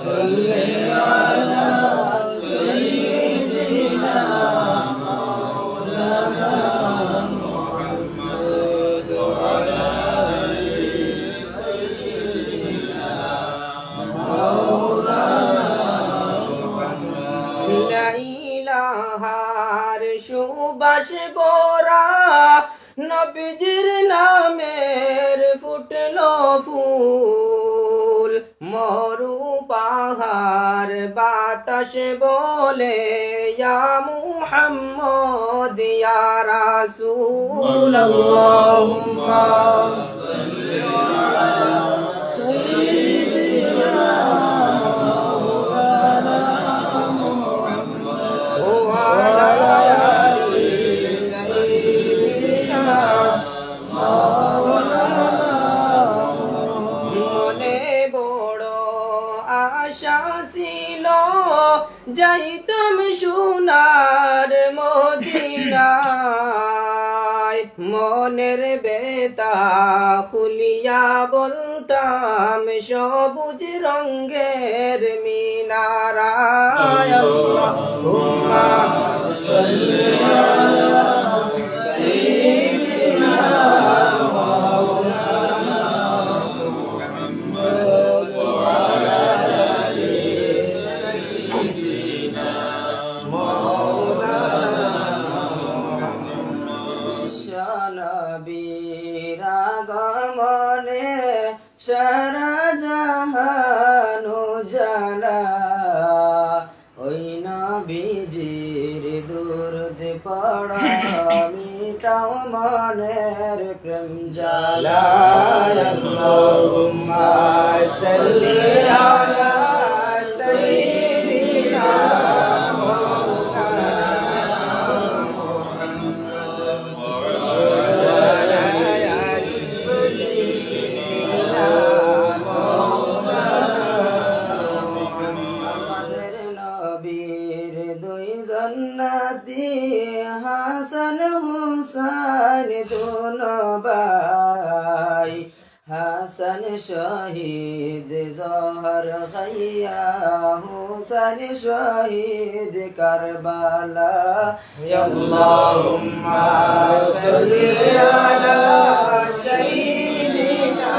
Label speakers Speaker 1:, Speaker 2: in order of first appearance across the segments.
Speaker 1: صل على سيدنا مولانا محمد وعلى آل سيدنا مولانا محمد لا إله সুবাস বোরা নবীজির নামের ফুটলো ফুল মরু পাহাড় বাতাস বলে ইয়া মুহাম্মদ ইয়া রাসূল আল্লাহুম্মা সাল্লি আলা সাইয়্যিদিনা মাওলানা মুহাম্মদ ওয়া আলা আশা ছিল যাইতাম সোনার মদিনায় মনের বেতা খুলিয়া বলতাম সবুজ রঙের মিনারায় আল্লাহুম্মা সাল্লি আলা সাইয়্যিদিনা আগমনে সারা জাহান জালা ওই নবীজির দুরুদ পড়া মিটাও মনের প্রেম জ্বালা আল্লাহুম্মা সাল্লি আলা সাইয়্যিদিনা জন্নতি হাসান হুসাইন দোনো ভাই হাসান শহীদ জহর খাইয়া হুসাইন শহীদ কারবালা আল্লাহুম্মা সাল্লি আলা সাইয়্যিদিনা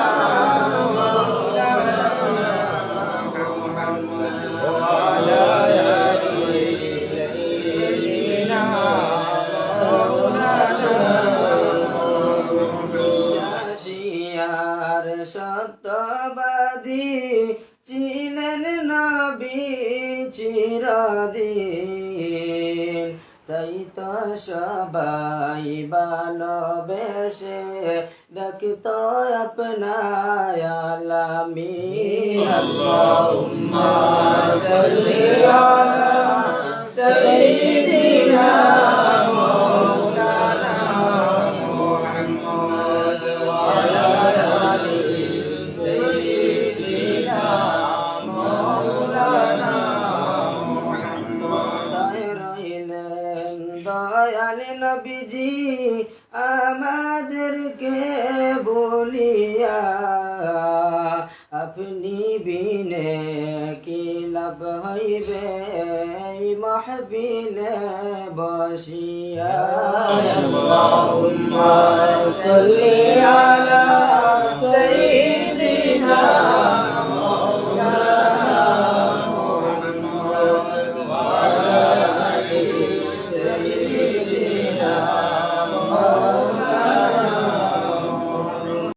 Speaker 1: সত্যবাদী ছিলেন নবী চিরদিন তাই তো সবাই ভালোবেসে ডাকত আপনায় আলামিন আল্লাহুম্মা সাল্লি আলা সাইয়্যিদিনা মাওলানা মুহাম্মদ ওয়া আলা দয়াল নবীজি আমাদেরকে বলিয়া আপনি বিনে কি লাভ হইবে মাহফিলে বসিয়া আল্লাহুম্মা সাল্লি আলা সাইয়্যিদিনা